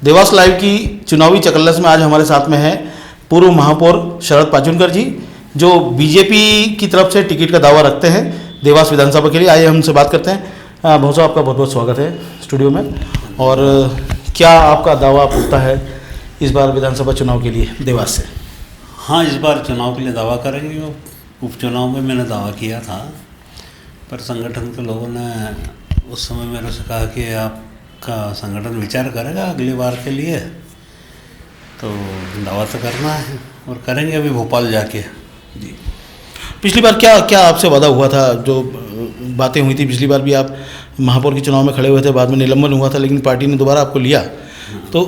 Dewas live की चुनावी चकल्लस में आज हमारे साथ में है पूर्व महापौर शरद पाचुनकर जी, जो बीजेपी की तरफ से टिकट का दावा रखते हैं देवास विधानसभा के लिए। आइए हमसे बात करते हैं। भाऊ साहब, आपका बहुत बहुत स्वागत है स्टूडियो में। और क्या आपका दावा उठता है इस बार विधानसभा चुनाव के लिए देवास से? हाँ, इस बार चुनाव के लिए दावा करेंगे। उपचुनाव में मैंने दावा किया था, पर संगठन के लोगों ने उस समय मेरे से कहा कि आपका संगठन विचार करेगा अगली बार के लिए, तो दावा तो करना है और करेंगे अभी भोपाल जाके। जी, पिछली बार क्या आपसे वादा हुआ था? जो बातें हुई थी पिछली बार भी, आप महापौर के चुनाव में खड़े हुए थे, बाद में निलंबन हुआ था, लेकिन पार्टी ने दोबारा आपको लिया। तो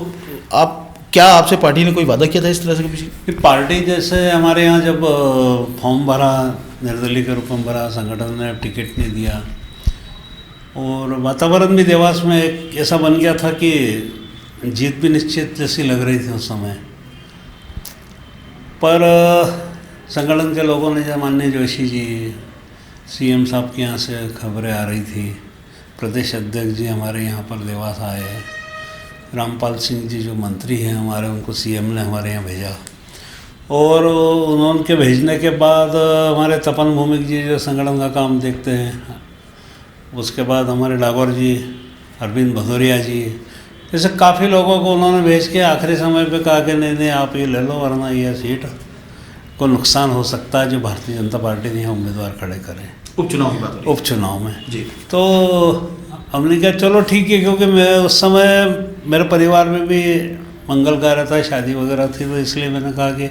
आपसे पार्टी ने कोई वादा किया था इस तरह से पीछे? पार्टी जैसे हमारे यहाँ जब फॉर्म भरा, निर्दलीय के रूप में भरा, संगठन ने टिकट नहीं दिया और वातावरण भी देवास में एक ऐसा बन गया था कि जीत भी निश्चित जैसी लग रही थी उस समय। पर संगठन के लोगों ने, जब माननीय जोशी जी, सीएम साहब के यहाँ से खबरें आ रही थी, प्रदेश अध्यक्ष जी हमारे यहाँ पर देवास आए, रामपाल सिंह जी जो मंत्री हैं हमारे, उनको सीएम ने हमारे यहाँ भेजा और उनके भेजने के बाद हमारे तपन भौमिक जी जो संगठन का काम देखते हैं, उसके बाद हमारे डागौर जी, अरविंद भदौरिया जी, जैसे काफ़ी लोगों को उन्होंने भेज के आखिरी समय पे कहा कि नहीं आप ये ले लो, वरना यह सीट को नुकसान हो सकता है जो भारतीय जनता पार्टी ने उम्मीदवार खड़े करें उपचुनाव की बात, उपचुनाव में जी। तो हमने कहा चलो ठीक है, क्योंकि मैं उस समय मेरे परिवार में भी मंगल कार्य था, शादी वगैरह थी, तो इसलिए मैंने कहा कि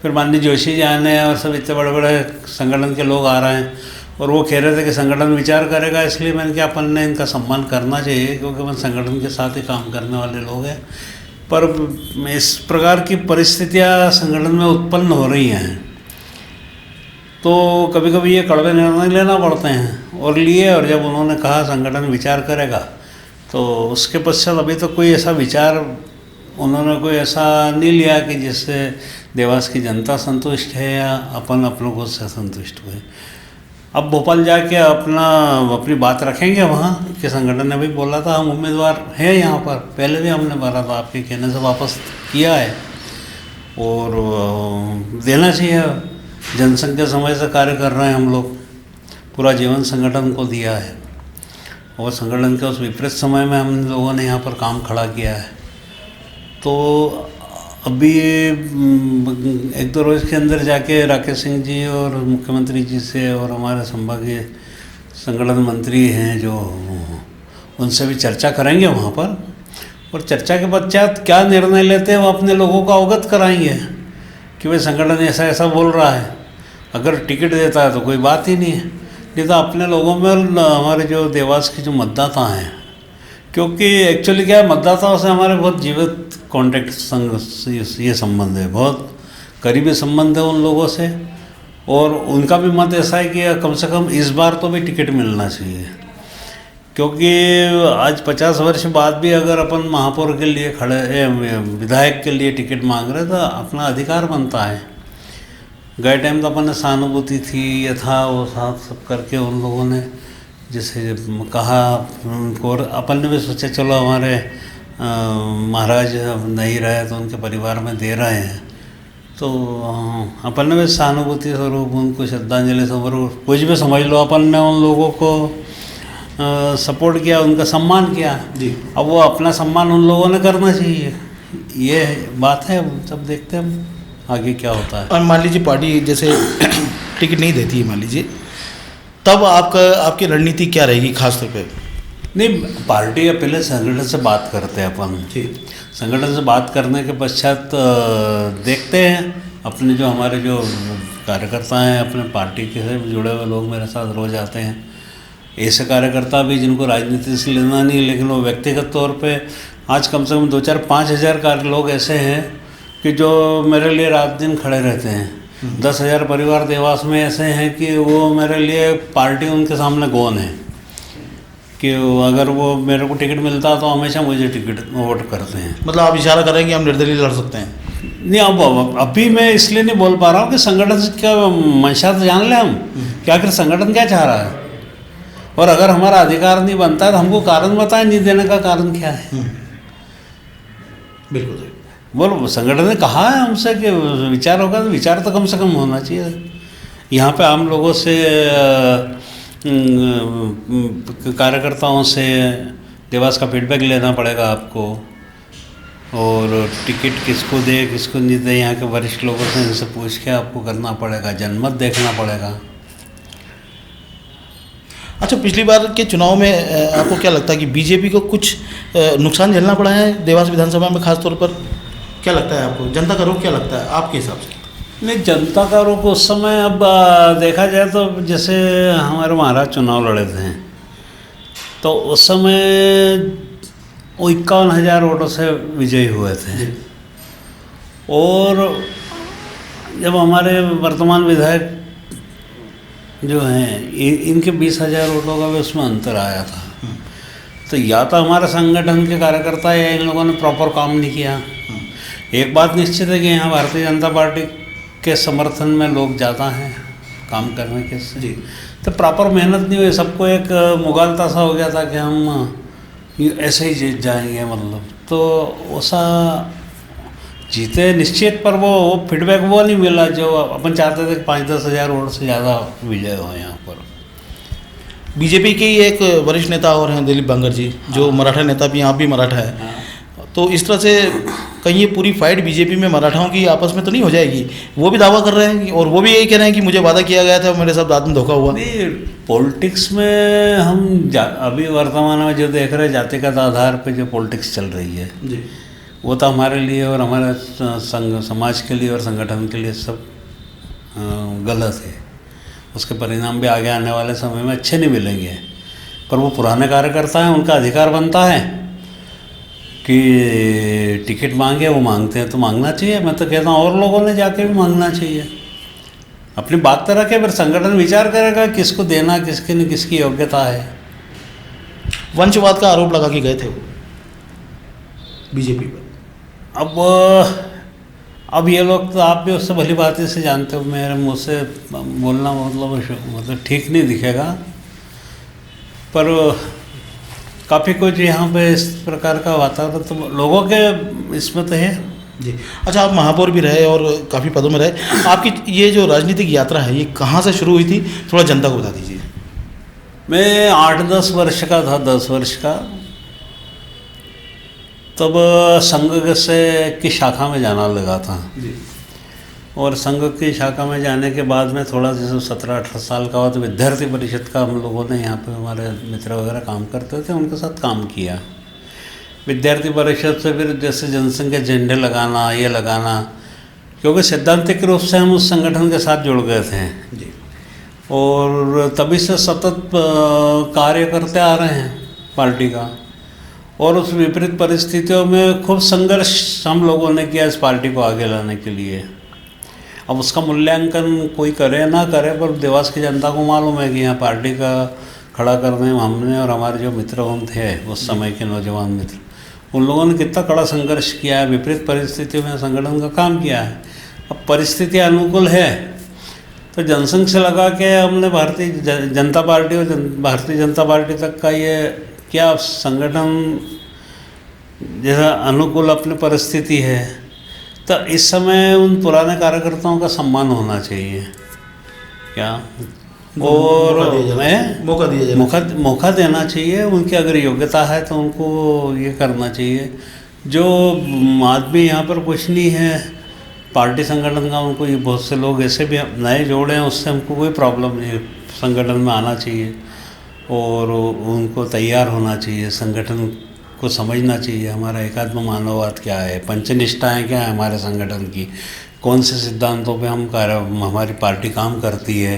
फिर माननीय जोशी जी आने हैं और सब इतने बड़े बड़े संगठन के लोग आ रहे हैं और वो कह रहे थे कि संगठन विचार करेगा, इसलिए मैंने कहा अपन ने इनका सम्मान करना चाहिए, क्योंकि अपन संगठन के साथ ही काम करने वाले लोग हैं। पर इस प्रकार की परिस्थितियाँ संगठन में उत्पन्न हो रही हैं, तो कभी कभी ये कड़वे निर्णय लेना पड़ते हैं और लिए। और जब उन्होंने कहा संगठन विचार करेगा, तो उसके पश्चात अभी तो कोई ऐसा विचार उन्होंने कोई ऐसा नहीं लिया कि जिससे देवास की जनता संतुष्ट है या अपन लोगों से संतुष्ट हुए। अब भोपाल जाके अपनी बात रखेंगे वहाँ कि संगठन ने भी बोला था हम उम्मीदवार हैं यहाँ पर, पहले भी हमने भरा था, आपके कहने से वापस किया है और देना चाहिए। जनसंख्या समय से कार्य कर रहे हैं हम लोग, पूरा जीवन संगठन को दिया है और संगठन के उस विपरीत समय में हम लोगों ने यहाँ पर काम खड़ा किया है। तो अभी एक दो रोज़ के अंदर जाके राकेश सिंह जी और मुख्यमंत्री जी से और हमारे संभागीय संगठन मंत्री हैं जो, उनसे भी चर्चा करेंगे वहाँ पर, और चर्चा के पश्चात क्या निर्णय लेते हैं वो अपने लोगों को अवगत कराएंगे कि भाई संगठन ऐसा ऐसा बोल रहा है। अगर टिकट देता है तो कोई बात ही नहीं है, नहीं तो अपने लोगों में हमारे जो देवास के जो मतदाता हैं, क्योंकि एक्चुअली क्या है, मतदाताओं से हमारे बहुत जीवित कॉन्टेक्ट ये संबंध है, बहुत करीबी संबंध है उन लोगों से। और उनका भी मत ऐसा है कि कम से कम इस बार तो भी टिकट मिलना चाहिए, क्योंकि आज 50 वर्ष बाद भी अगर अपन महापौर के लिए खड़े, विधायक के लिए टिकट मांग रहे तो अपना अधिकार बनता है। गए टाइम तो अपन ने सहानुभूति थी, ये था वो साथ सब करके उन लोगों ने जैसे कहा उनको, और अपन ने भी सोचा चलो हमारे महाराज नहीं रहे तो उनके परिवार में दे रहे हैं, तो अपन ने भी सहानुभूति स्वरूप उनको श्रद्धांजलि स्वरूप कुछ भी समझ लो, अपन ने उन लोगों को सपोर्ट किया, उनका सम्मान किया जी। अब वो अपना सम्मान उन लोगों ने करना चाहिए, ये बात है। सब देखते हैं हम आगे क्या होता है। और मान लीजिए पार्टी जैसे टिकट नहीं देती है, मान लीजिए, तब आपकी रणनीति क्या रहेगी खास तौर पे? नहीं, पार्टी या पहले संगठन से बात करते हैं अपन जी। संगठन से बात करने के पश्चात देखते हैं, अपने जो हमारे जो कार्यकर्ता हैं, अपने पार्टी के से जुड़े हुए लोग मेरे साथ रोज आते हैं, ऐसे कार्यकर्ता भी जिनको राजनीति से लेना नहीं, लेकिन वो व्यक्तिगत तौर पे आज कम से कम 2-4-5 हज़ार लोग ऐसे हैं कि जो मेरे लिए रात दिन खड़े रहते हैं। 10,000 परिवार देवास में ऐसे हैं कि वो मेरे लिए पार्टी उनके सामने गौन है कि अगर वो मेरे को टिकट मिलता तो हमेशा मुझे टिकट वोट करते हैं। मतलब आप इशारा करें कि हम निर्दलीय लड़ सकते हैं? नहीं, अब अभी मैं इसलिए नहीं बोल पा रहा हूँ कि संगठन से क्या मंशा तो जान लें हम कि आखिर संगठन क्या चाह रहा है, और अगर हमारा अधिकार नहीं बनता है तो हमको कारण बताएं नहीं देने का कारण क्या है। बिल्कुल सही। बोलो संगठन ने कहा है हमसे कि विचार होगा, तो विचार तो कम से कम होना चाहिए। यहाँ पे आम लोगों से, कार्यकर्ताओं से देवास का फीडबैक लेना पड़ेगा आपको, और टिकट किसको दे किसको नहीं दे यहाँ के वरिष्ठ लोगों से इनसे पूछ के आपको करना पड़ेगा, जनमत देखना पड़ेगा। अच्छा, पिछली बार के चुनाव में आपको क्या लगता है कि बीजेपी को कुछ नुकसान झेलना पड़ा है देवास विधानसभा में, खास तौर पर क्या लगता है आपको? जनता का रुख क्या लगता है आपके हिसाब से? नहीं, जनता का रुख उस समय, अब देखा जाए तो जैसे हमारे महाराज चुनाव लड़े थे तो उस समय वो 51,000 वोटों से विजयी हुए थे, और जब हमारे वर्तमान विधायक जो हैं इनके 20,000 वोटों का भी उसमें अंतर आया था। तो या तो हमारे संगठन के कार्यकर्ता या इन लोगों ने प्रॉपर काम नहीं किया। एक बात निश्चित है कि यहाँ भारतीय जनता पार्टी के समर्थन में लोग ज़्यादा हैं काम करने के से, तो प्रॉपर मेहनत नहीं हुई। सबको एक मुगालता सा हो गया था कि हम ऐसे ही जीत जाएंगे, मतलब तो वैसा जीते निश्चित, पर वो फीडबैक वो नहीं मिला जो अपन चाहते थे कि 5-10 हज़ार वोट से ज़्यादा विजय हो यहाँ पर। बीजेपी के ही एक वरिष्ठ नेता और हैं दिलीप बांगर जी, जो मराठा नेता भी, आप भी मराठा है, तो इस तरह से कहीं ये पूरी फाइट बीजेपी में मराठाओं की आपस में तो नहीं हो जाएगी? वो भी दावा कर रहे हैं और वो भी यही कह रहे हैं कि मुझे वादा किया गया था, मेरे साथ बाद में धोखा हुआ। नहीं, पॉलिटिक्स में हम अभी वर्तमान में जो देख रहे हैं जातिगत आधार पे जो पॉलिटिक्स चल रही है जी, वो तो हमारे लिए और हमारे समाज के लिए और संगठन के लिए सब गलत है। उसके परिणाम भी आगे आने वाले समय में अच्छे नहीं मिलेंगे। पर वो पुराने कार्यकर्ता हैं, उनका अधिकार बनता है कि टिकट मांगे, वो मांगते हैं तो मांगना चाहिए। मैं तो कहता हूँ और लोगों ने जाके भी मांगना चाहिए। अपनी बात तो रखे, फिर संगठन विचार करेगा किसको देना, किसकी नहीं, किसकी योग्यता है। वंशवाद का आरोप लगा के गए थे वो बीजेपी पर। अब ये लोग तो आप भी उससे भली बातें से जानते हो, मेरे मुँह से बोलना मतलब ठीक नहीं दिखेगा, पर काफ़ी कुछ यहाँ पे इस प्रकार का वातावरण तो लोगों के इसमें तो है जी। अच्छा, आप महापौर भी रहे और काफ़ी पदों में रहे, आपकी ये जो राजनीतिक यात्रा है ये कहाँ से शुरू हुई थी, थोड़ा जनता को बता दीजिए। मैं 8-10 वर्ष का था, 10 वर्ष का, तब संघ से की शाखा में जाना लगा था जी। और संघ की शाखा में जाने के बाद में थोड़ा जैसे 17-18 साल का हुआ तो विद्यार्थी परिषद का हम लोगों ने यहाँ पे हमारे मित्र वगैरह काम करते थे, उनके साथ काम किया। विद्यार्थी परिषद से फिर जैसे जनसंघ के झंडे लगाना, ये लगाना, क्योंकि सैद्धांतिक रूप से हम उस संगठन के साथ जुड़ गए थे जी। और तभी से सतत कार्य करते आ रहे हैं पार्टी का। और उस विपरीत परिस्थितियों में खूब संघर्ष हम लोगों ने किया इस पार्टी को आगे लाने के लिए। अब उसका मूल्यांकन कोई करे ना करे, पर देवास की जनता को मालूम है कि यहाँ पार्टी का खड़ा करने में हमने और हमारे जो मित्र थे उस समय के नौजवान मित्र, उन लोगों ने कितना कड़ा संघर्ष किया है, विपरीत परिस्थितियों में संगठन का काम किया है। अब परिस्थिति अनुकूल है तो जनसंघ से लगा के हमने भारतीय जनता पार्टी और भारतीय जनता पार्टी तक का ये क्या संगठन जैसा अनुकूल अपनी परिस्थिति है, तो इस समय उन पुराने कार्यकर्ताओं का सम्मान होना चाहिए क्या, और मौका देना चाहिए। उनकी अगर योग्यता है तो उनको ये करना चाहिए। जो आदमी यहाँ पर कुछ नहीं है पार्टी संगठन का, उनको ये बहुत से लोग ऐसे भी नए जोड़े हैं, उससे हमको कोई प्रॉब्लम नहीं। संगठन में आना चाहिए और उनको तैयार होना चाहिए, संगठन को समझना चाहिए हमारा एकात्म मानववाद क्या है, पंचनिष्ठाएँ क्या है हमारे संगठन की, कौन से सिद्धांतों पे हमारी पार्टी काम करती है,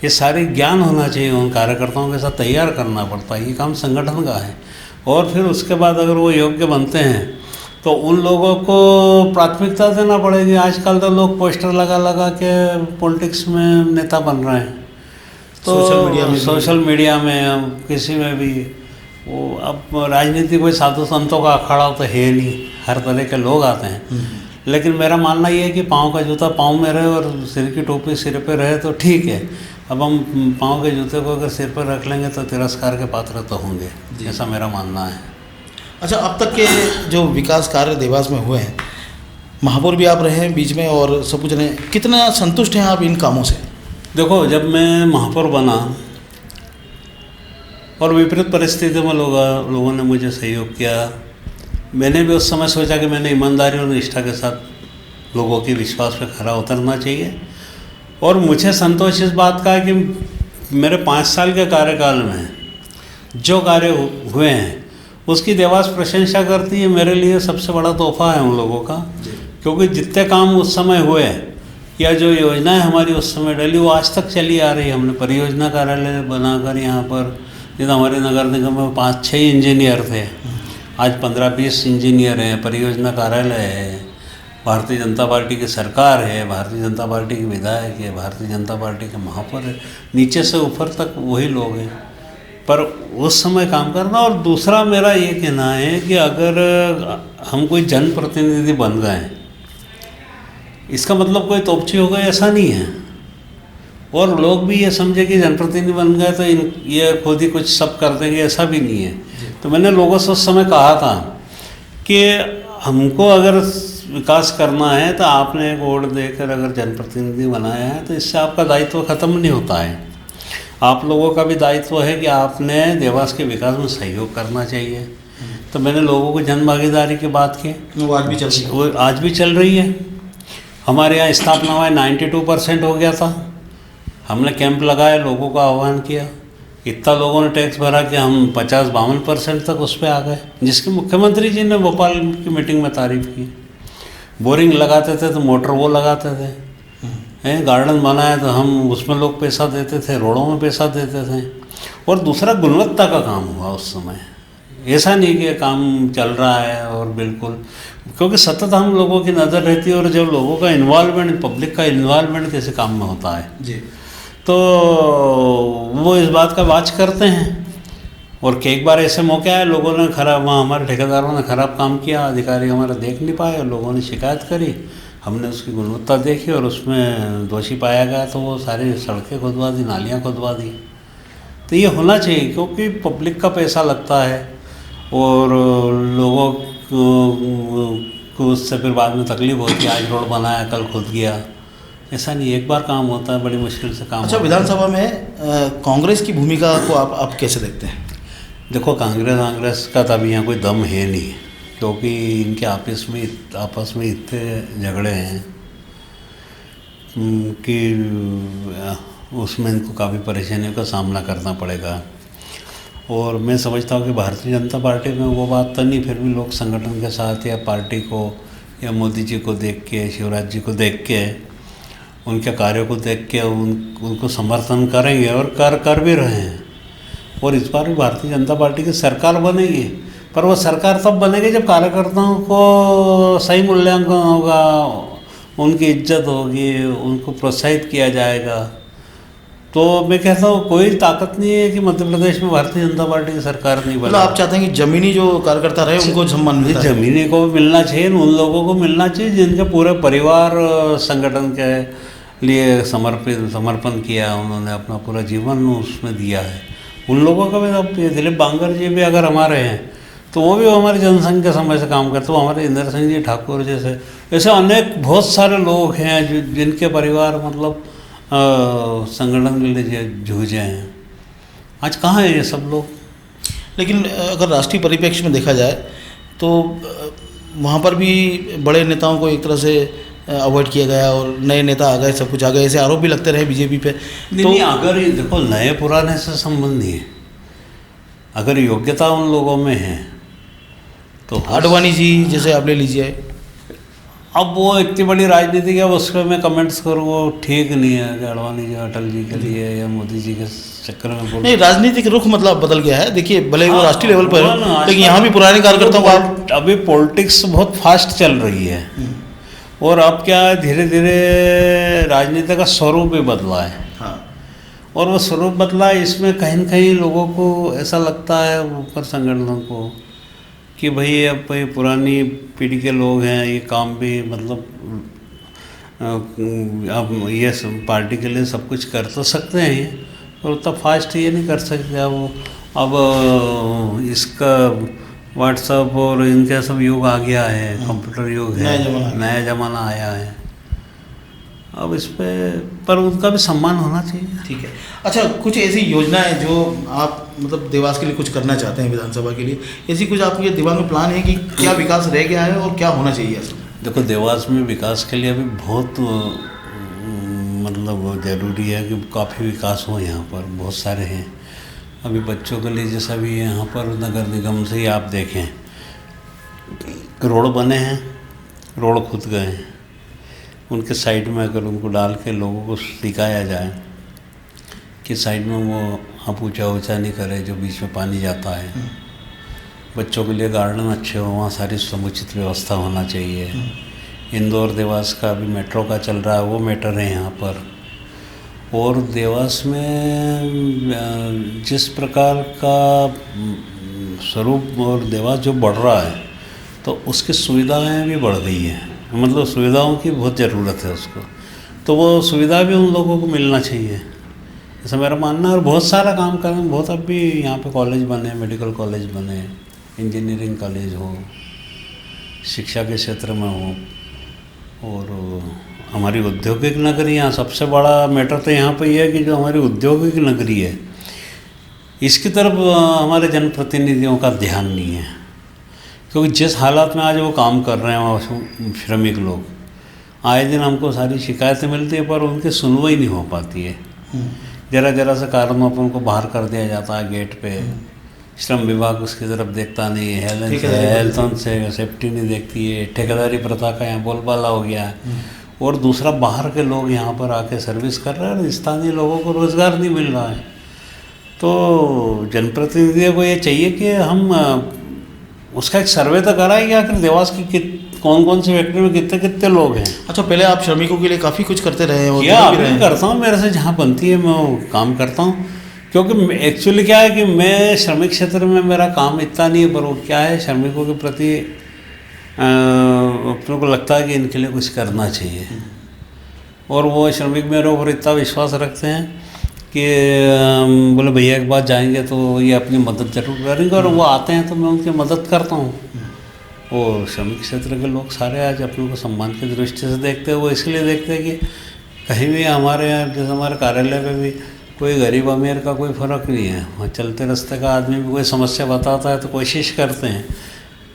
ये सारे ज्ञान होना चाहिए। उन कार्यकर्ताओं के साथ तैयार करना पड़ता है, ये काम संगठन का है। और फिर उसके बाद अगर वो योग्य बनते हैं तो उन लोगों को प्राथमिकता देना पड़ेगी। आजकल तो लोग पोस्टर लगा के पॉलिटिक्स में नेता बन रहे हैं, तो सोशल मीडिया में किसी में भी वो, अब राजनीति कोई साधु संतों का अखाड़ा तो है नहीं, हर तरह के लोग आते हैं। लेकिन मेरा मानना ये है कि पाँव का जूता पाँव में रहे और सिर की टोपी सिर पे रहे तो ठीक है। अब हम पाँव के जूते को अगर सिर पर रख लेंगे तो तिरस्कार के पात्र तो होंगे, ऐसा मेरा मानना है। अच्छा, अब तक के जो विकास कार्य देवास में हुए हैं, महापौर भी आप रहे हैं बीच में और सब कुछ रहे, कितना संतुष्ट हैं आप इन कामों से? देखो, जब मैं महापौर बना और विपरीत परिस्थितियों में लोगों ने मुझे सहयोग किया, मैंने भी उस समय सोचा कि मैंने ईमानदारी और निष्ठा के साथ लोगों के विश्वास पे खरा उतरना चाहिए। और मुझे संतोष इस बात का है कि मेरे 5 साल के कार्यकाल में जो कार्य हुए हैं उसकी देवास प्रशंसा करती है। मेरे लिए सबसे बड़ा तोहफा है उन लोगों का, क्योंकि जितने काम उस समय हुए या जो योजनाएं हमारी उस समय डली वो आज तक चली आ रही है। हमने परियोजना कार्यालय बनाकर यहाँ पर, जैसे हमारे नगर निगम में 5-6 इंजीनियर थे, आज 15-20 इंजीनियर हैं। परियोजना कार्यालय है, भारतीय जनता पार्टी की सरकार है, भारतीय जनता पार्टी के विधायक है, भारतीय जनता पार्टी के महापौर है, नीचे से ऊपर तक वही लोग हैं। पर उस समय काम करना। और दूसरा मेरा ये कहना है कि अगर हम कोई जनप्रतिनिधि बन गए, इसका मतलब कोई तोपची हो गए ऐसा नहीं है। और लोग भी ये समझे कि जनप्रतिनिधि बन गए तो ये खुद ही कुछ सब कर देंगे, ऐसा भी नहीं है। तो मैंने लोगों से उस समय कहा था कि हमको अगर विकास करना है तो आपने एक वोट देकर अगर जनप्रतिनिधि बनाया है तो इससे आपका दायित्व खत्म नहीं होता है। आप लोगों का भी दायित्व है कि आपने देवास के विकास में सहयोग करना चाहिए। तो मैंने लोगों को जन भागीदारी की बात की, वो आज भी चल रही है। वो आज भी चल रही है। हमारे यहाँ स्थापना हुआ 92% हो गया था। हमने कैंप लगाए, लोगों का आह्वान किया, इतना लोगों ने टैक्स भरा कि हम 50-52% तक उस पर आ गए, जिसकी मुख्यमंत्री जी ने भोपाल की मीटिंग में तारीफ की। बोरिंग लगाते थे तो मोटर वो लगाते थे, हैं गार्डन बनाए तो हम उसमें लोग पैसा देते थे, रोडों में पैसा देते थे। और दूसरा गुणवत्ता का काम हुआ उस समय, ऐसा नहीं कि काम चल रहा है और बिल्कुल, क्योंकि सतत हम लोगों की नज़र रहती है। और जब लोगों का इन्वॉल्वमेंट, पब्लिक का इन्वॉल्वमेंट किसी काम में होता है जी, तो वो इस बात का वाच करते हैं। और एक बार ऐसे मौके आए, लोगों ने खराब, वहाँ हमारे ठेकेदारों ने खराब काम किया, अधिकारी हमारा देख नहीं पाए और लोगों ने शिकायत करी। हमने उसकी गुणवत्ता देखी और उसमें दोषी पाया गया तो वो सारी सड़कें खुदवा दी, नालियाँ खुदवा दी। तो ये होना चाहिए, क्योंकि पब्लिक का पैसा लगता है और लोगों को उससे फिर बाद में तकलीफ होती है। आज रोड बनाया, कल खुद गया, ऐसा नहीं, एक बार काम होता है, बड़ी मुश्किल से काम। अच्छा, विधानसभा में कांग्रेस की भूमिका को आप कैसे देखते हैं? देखो, कांग्रेस का तो अभी यहाँ कोई दम है नहीं, क्योंकि इनके आपस में इतने झगड़े हैं कि उसमें इनको काफ़ी परेशानियों का सामना करना पड़ेगा। और मैं समझता हूँ कि भारतीय जनता पार्टी में वो बात तो नहीं, फिर भी लोग संगठन के साथ या पार्टी को या मोदी जी को देख के, शिवराज जी को देख के, उनके कार्यों को देख के उनको समर्थन करेंगे और कर भी रहे हैं। और इस बार भी भारतीय जनता पार्टी की सरकार बनेगी, पर वो सरकार तब बनेगी जब कार्यकर्ताओं को सही मूल्यांकन होगा, उनकी इज्जत होगी, उनको प्रोत्साहित किया जाएगा। तो मैं कहता हूँ कोई ताकत नहीं है कि मध्य प्रदेश में भारतीय जनता पार्टी की सरकार नहीं बने। मतलब आप चाहते हैं कि जमीनी जो कार्यकर्ता रहे उनको सम्मान मिलता है? जमीनी को भी मिलना चाहिए, उन लोगों को मिलना चाहिए जिनके पूरे परिवार संगठन के लिए समर्पण किया, उन्होंने अपना पूरा जीवन उसमें दिया है। उन लोगों का भी, अब दिलीप बांगर जी भी अगर हमारे हैं तो वो भी हमारे जनसंघ के समय से काम करते, वो हमारे इंदर सिंह जी ठाकुर जैसे, ऐसे अनेक बहुत सारे लोग हैं जिनके परिवार मतलब संगठन के लिए जूझे हैं। आज कहाँ है ये सब लोग? लेकिन अगर राष्ट्रीय परिप्रेक्ष्य में देखा जाए तो वहाँ पर भी बड़े नेताओं को एक तरह से अवॉइड किया गया और नए नेता आ गए, सब कुछ आ गए, ऐसे आरोप भी लगते रहे बीजेपी पे। नहीं, अगर देखो, नए पुराने से संबंध नहीं है, अगर योग्यता उन लोगों में है तो। आडवाणी जी जैसे आप ले लीजिए, अब वो इतनी बड़ी राजनीति है, उस पर मैं कमेंट्स करूँ वो ठीक नहीं है कि आडवाणी जी अटल जी के लिए या मोदी जी के चक्कर में बोल। नहीं, राजनीतिक रुख मतलब बदल गया है। देखिए, भले वो राष्ट्रीय लेवल पर, लेकिन यहाँ भी पुराने कार्यकर्ताओं को अभी पॉलिटिक्स बहुत फास्ट चल रही है और अब क्या धीरे धीरे राजनीति का स्वरूप भी बदला है। हाँ, और वो स्वरूप बदला है, इसमें कहीं न कहीं लोगों को ऐसा लगता है, ऊपर संगठनों को, कि भाई अब भाई पुरानी पीढ़ी के लोग हैं, ये काम भी मतलब अब ये पार्टी के लिए सब कुछ कर तो सकते हैं ये, और उतना फास्ट ये नहीं कर सकते। अब इसका व्हाट्सअप और इनका सब युग आ गया है, कंप्यूटर युग नया है, ज़माना है। नया ज़माना आया है। अब इस पर उनका भी सम्मान होना चाहिए। ठीक है। अच्छा, कुछ ऐसी योजनाएं जो आप मतलब देवास के लिए कुछ करना चाहते हैं विधानसभा के लिए, ऐसी कुछ आपके दिमाग में प्लान है कि क्या विकास रह गया है और क्या होना चाहिए ऐसा? देखो, देवास में विकास के लिए अभी बहुत मतलब ज़रूरी है कि काफ़ी विकास हो। यहाँ पर बहुत सारे हैं अभी बच्चों के लिए, जैसा भी यहाँ पर नगर निगम से ही आप देखें, रोड बने हैं, रोड खुद गए हैं, उनके साइड में अगर उनको डाल के लोगों को सिखाया जाए कि साइड में वो आप ऊंचा ऊंचा नहीं करे जो बीच में पानी जाता है। बच्चों के लिए गार्डन अच्छे हो, वहाँ सारी समुचित व्यवस्था होना चाहिए। इंदौर देवास का अभी मेट्रो का चल रहा है, वो मैटर है यहाँ पर। और देवास में जिस प्रकार का स्वरूप और देवास जो बढ़ रहा है, तो उसकी सुविधाएं भी बढ़ गई हैं, मतलब सुविधाओं की बहुत ज़रूरत है उसको, तो वो सुविधा भी उन लोगों को मिलना चाहिए, ऐसा मेरा मानना है। और बहुत सारा काम कर रहे हैं, बहुत अभी यहाँ पे कॉलेज बने, मेडिकल कॉलेज बने, इंजीनियरिंग कॉलेज हो, शिक्षा के क्षेत्र में हो, और हमारी औद्योगिक नगरी, यहाँ सबसे बड़ा मैटर तो यहाँ पे ये है कि जो हमारी औद्योगिक नगरी है, इसकी तरफ हमारे जनप्रतिनिधियों का ध्यान नहीं है। क्योंकि जिस हालात में आज वो काम कर रहे हैं श्रमिक लोग, आए दिन हमको सारी शिकायतें मिलती है, पर उनकी सुनवाई नहीं हो पाती है। ज़रा ज़रा से कारणों पर उनको बाहर कर दिया जाता है गेट पे, श्रम विभाग उसकी तरफ देखता नहीं है, हेल्थ से सेफ्टी नहीं देखती है, ठेकेदारी प्रथा का यहाँ बोलबाला हो गया है। और दूसरा, बाहर के लोग यहाँ पर आके सर्विस कर रहे हैं और स्थानीय लोगों को रोज़गार नहीं मिल रहा है। तो जनप्रतिनिधियों को ये चाहिए कि हम उसका एक सर्वे तो कराएं कि आखिर देवास की कौन कौन से फैक्ट्री में कितने कितने लोग हैं। अच्छा, पहले आप श्रमिकों के लिए काफ़ी कुछ करते रहे हैं? क्या अभी करता हूँ, मेरे से जहाँ बनती है मैं वो काम करता हूँ। क्योंकि एक्चुअली क्या है कि मैं श्रमिक क्षेत्र में मेरा काम इतना नहीं है, पर वो क्या है, श्रमिकों के प्रति अपने को लगता है कि इनके लिए कुछ करना चाहिए। और वो श्रमिक मेरे ऊपर इतना विश्वास रखते हैं कि बोले भैया एक बार जाएंगे तो ये अपनी मदद जरूर करेंगे, और वो आते हैं तो मैं उनकी मदद करता हूँ। और श्रमिक क्षेत्र के लोग सारे आज अपने को सम्मान की दृष्टि से देखते हैं। वो इसलिए देखते हैं कि कहीं भी हमारे यहाँ, जैसे हमारे कार्यालय में भी कोई गरीब अमीर का कोई फ़र्क नहीं है। वहाँ चलते रास्ते का आदमी भी कोई समस्या बताता है तो कोशिश करते हैं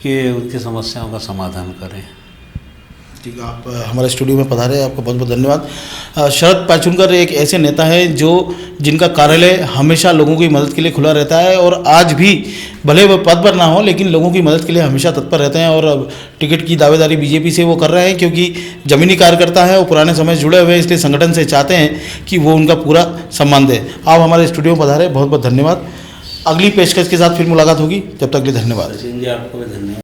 कि उनकी समस्याओं का समाधान करें। ठीक है, आप हमारे स्टूडियो में पधारे, आपका बहुत बहुत धन्यवाद। शरद पाचुनकर एक ऐसे नेता हैं जो जिनका कार्यालय हमेशा लोगों की मदद के लिए खुला रहता है, और आज भी भले वो पद पर ना हो लेकिन लोगों की मदद के लिए हमेशा तत्पर रहते हैं। और अब टिकट की दावेदारी बीजेपी से वो कर रहे हैं, क्योंकि ज़मीनी कार्यकर्ता है और पुराने समय से जुड़े हुए हैं, इसलिए संगठन से चाहते हैं कि वो उनका पूरा सम्मान दें। आप हमारे स्टूडियो में पधारे, बहुत बहुत धन्यवाद। अगली पेशकश के साथ फिर मुलाकात होगी, जब तक के लिए धन्यवाद। जी, आपको भी धन्यवाद।